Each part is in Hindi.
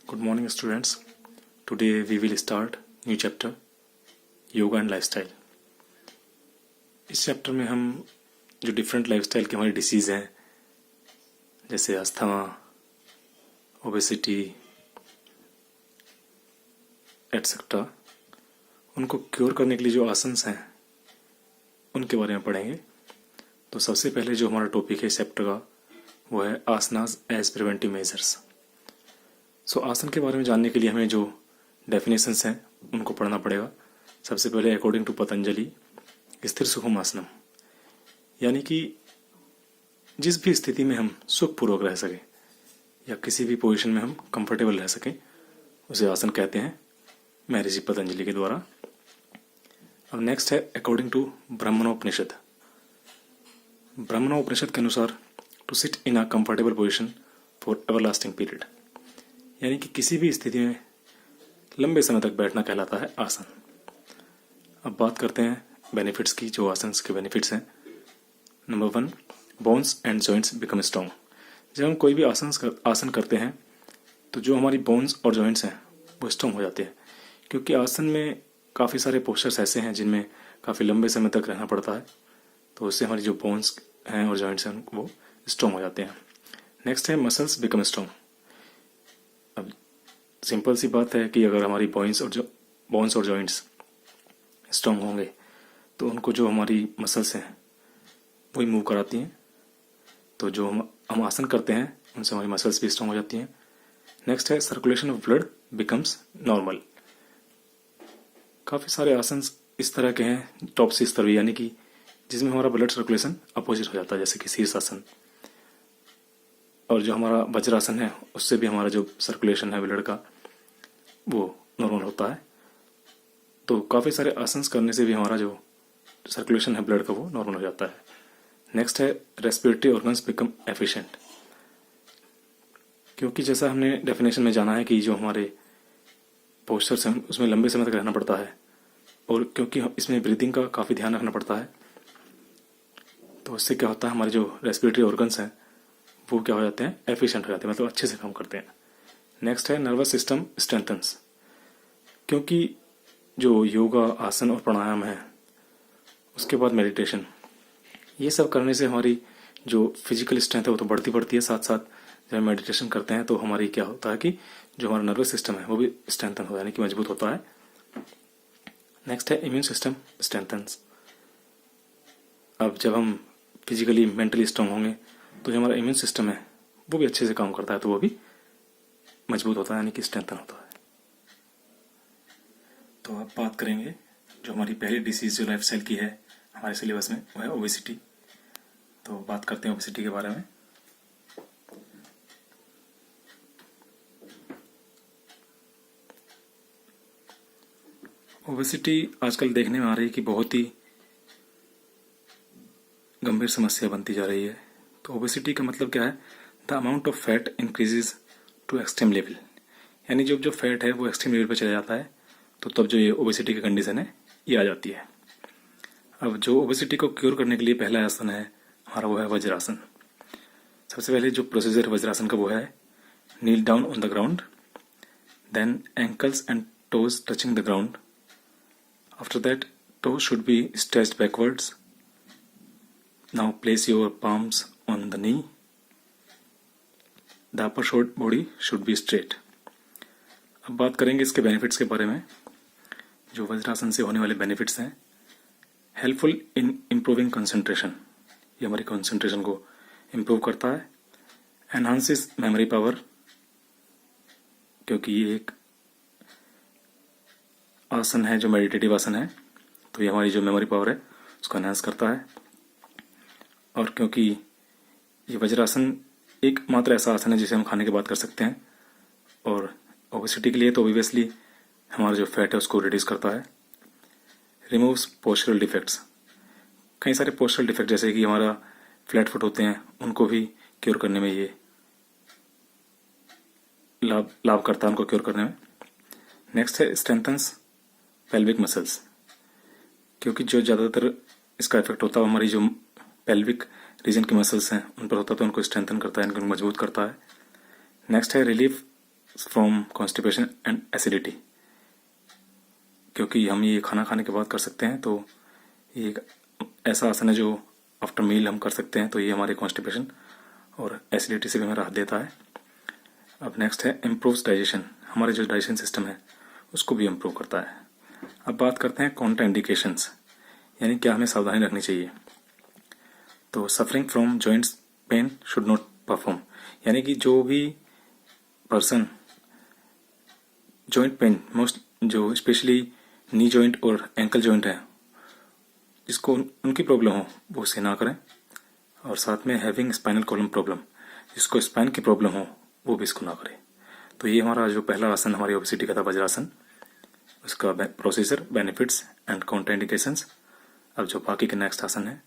Good morning, students. Today we will start new chapter, yoga and lifestyle. इस चैप्टर में हम जो डिफरेंट लाइफस्टाइल के हमारी डिसीज़ हैं, जैसे अस्थमा, ओबेसिटी एटसेट्रा, उनको क्योर करने के लिए जो आसन्स हैं उनके बारे में पढ़ेंगे. तो सबसे पहले जो हमारा टॉपिक है इस चैप्टर का वो है आसनास एज प्रिवेंटिव मेजर्स. सो आसन के बारे में जानने के लिए हमें जो डेफिनेशंस हैं उनको पढ़ना पड़ेगा. सबसे पहले अकॉर्डिंग टू पतंजलि स्थिर सुखम आसनम, यानी कि जिस भी स्थिति में हम सुखपूर्वक रह सकें या किसी भी पोजीशन में हम कंफर्टेबल रह सकें उसे आसन कहते हैं महर्षि पतंजलि के द्वारा. अब नेक्स्ट है अकॉर्डिंग टू ब्राह्मणोपनिषद. ब्राह्मणोपनिषद के अनुसार to sit in a comfortable position for everlasting period, यानी कि किसी भी स्थिति में लंबे समय तक बैठना कहलाता है आसन. अब बात करते हैं बेनिफिट्स की, जो आसन के बेनिफिट्स हैं. Number 1, bones and joints become strong. जब हम कोई भी आसन करते हैं तो जो हमारी बोन्स और जॉइंट्स हैं वो स्ट्रॉन्ग हो जाते हैं, क्योंकि आसन में काफ़ी सारे पोस्चर्स ऐसे हैं जिनमें काफ़ी लंबे समय तक रहना पड़ता है, तो उससे हमारी जो बोन्स हैं और जॉइंट्स हैं वो स्ट्रॉन्ग हो जाते हैं. नेक्स्ट है मसल्स बिकम स्ट्रॉन्ग. अब सिंपल सी बात है कि अगर हमारी बोन्स और जॉइंट्स स्ट्रॉन्ग होंगे तो उनको जो हमारी मसल्स हैं वही मूव कराती हैं, तो जो हम आसन करते हैं उनसे हमारी मसल्स भी स्ट्रॉन्ग हो जाती हैं. नेक्स्ट है circulation of blood becomes normal. काफ़ी सारे आसन इस तरह के हैं टॉप से स्तर, यानी कि जिसमें हमारा ब्लड सर्कुलेशन अपोजिट हो जाता है, जैसे कि शीर्षासन. और जो हमारा वज्रासन है उससे भी हमारा जो सर्कुलेशन है ब्लड का वो नॉर्मल होता है. तो काफ़ी सारे आसन्स करने से भी हमारा जो सर्कुलेशन है ब्लड का वो नॉर्मल हो जाता है. नेक्स्ट है रेस्पिरेटरी ऑर्गन्स बिकम एफिशिएंट, क्योंकि जैसा हमने डेफिनेशन में जाना है कि जो हमारे पोस्चर्स हैं उसमें लंबे समय तक रहना पड़ता है, और क्योंकि इसमें ब्रीदिंग का काफ़ी ध्यान रखना पड़ता है, तो उससे क्या होता है हमारे जो रेस्पिरेटरी ऑर्गन्स हैं वो क्या हो जाते हैं, एफिशिएंट हो जाते हैं, मतलब अच्छे से काम करते हैं. नेक्स्ट है नर्वस सिस्टम स्ट्रेंथन्स, क्योंकि जो योगा आसन और प्राणायाम है उसके बाद मेडिटेशन, ये सब करने से हमारी जो फिजिकल स्ट्रेंथ है वो तो बढ़ती है, साथ साथ जब हम मेडिटेशन करते हैं तो हमारी क्या होता है कि जो हमारा नर्वस सिस्टम है वो भी स्ट्रेंथन होता है, यानी कि मजबूत होता है. नेक्स्ट है इम्यून सिस्टम स्ट्रेंथन्स. अब जब हम फिजिकली मेंटली स्ट्रांग होंगे तो जो हमारा इम्यून सिस्टम है वो भी अच्छे से काम करता है, तो वो भी मजबूत होता है, यानी कि स्ट्रेंथन होता है. तो अब बात करेंगे जो हमारी पहली डिसीज जो लाइफ स्टाइल की है हमारे सिलेबस में वो है ओबेसिटी. तो बात करते हैं ओबेसिटी के बारे में. ओबेसिटी आजकल देखने में आ रही है कि बहुत ही गंभीर समस्या बनती जा रही है. तो ओबेसिटी का मतलब क्या है, the amount of fat increases to extreme level, यानी जो फैट है वो एक्सट्रीम लेवल पे चला जाता है, तो तब जो ये ओबेसिटी की कंडीशन है ये आ जाती है. अब जो ओबेसिटी को क्योर करने के लिए पहला आसन है हमारा वो है वज्रासन. सबसे पहले जो प्रोसीजर वज्रासन का वो है kneel down on the ground, then ankles and toes touching the ground. After that toes should be stretched backwards. Now place your palms on the knee. The upper body should be straight. अब बात करेंगे इसके बेनिफिट्स के बारे में. जो वज्रासन से होने वाले बेनिफिट्स हैं, हेल्पफुल इन इम्प्रूविंग कंसंट्रेशन, ये हमारी कंसंट्रेशन को इम्प्रूव करता है. एनहांसेस मेमोरी पावर, क्योंकि ये एक आसन है जो मेडिटेटिव आसन है, तो ये हमारी जो मेमोरी पावर है उसको एनहांस करता है. और क्योंकि ये वज्रासन एक मात्र ऐसा आसन है जिसे हम खाने के बाद कर सकते हैं, और ओबेसिटी के लिए तो ऑब्वियसली हमारा जो फैट है उसको रिड्यूस करता है. रिमूव्स पोस्चरल डिफेक्ट्स, कई सारे पोस्चरल डिफेक्ट जैसे कि हमारा फ्लैट फुट होते हैं उनको भी क्योर करने में ये लाभ करता है, उनको क्योर करने में. नेक्स्ट है स्ट्रेंथन्स पेल्विक मसल्स, क्योंकि जो ज़्यादातर इसका इफेक्ट होता है हमारी जो पेल्विक रीजन की मसल्स हैं उन पर होता है, तो उनको स्ट्रेंथन करता है, इनको मजबूत करता है. नेक्स्ट है relief from constipation and acidity, क्योंकि हम ये खाना खाने के बाद कर सकते हैं, तो ये एक ऐसा आसन है जो आफ्टर मील हम कर सकते हैं, तो ये हमारे कॉन्स्टिपेशन और एसिडिटी से भी हमें राहत देता है। अब नेक्स्ट है इम्प्रूव्स डाइजेशन, हमारे जो डाइजेशन सिस्टम है उसको भी इम्प्रूव करता है। अब बात करते हैं कॉन्ट्रा इंडिकेशंस, यानी क्या हमें सावधानी रखनी चाहिए। तो suffering from joints pain should not perform, यानी कि जो भी पर्सन जॉइंट पेन, मोस्ट जो स्पेशली नी जॉइंट और एंकल जॉइंट है, जिसको उनकी प्रॉब्लम हो वो उसे ना करें। और साथ में हैविंग स्पाइनल कॉलम प्रॉब्लम, जिसको स्पाइन की प्रॉब्लम हो वो भी इसको ना करे। तो ये हमारा जो पहला आसन हमारी ओबेसिटी का था, वज्रासन, उसका प्रोसीजर, बेनिफिट्स एंड कॉन्ट्राइंडिकेशंस। अब जो बाकी के नेक्स्ट आसन है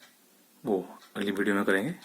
वो अगली वीडियो में करेंगे।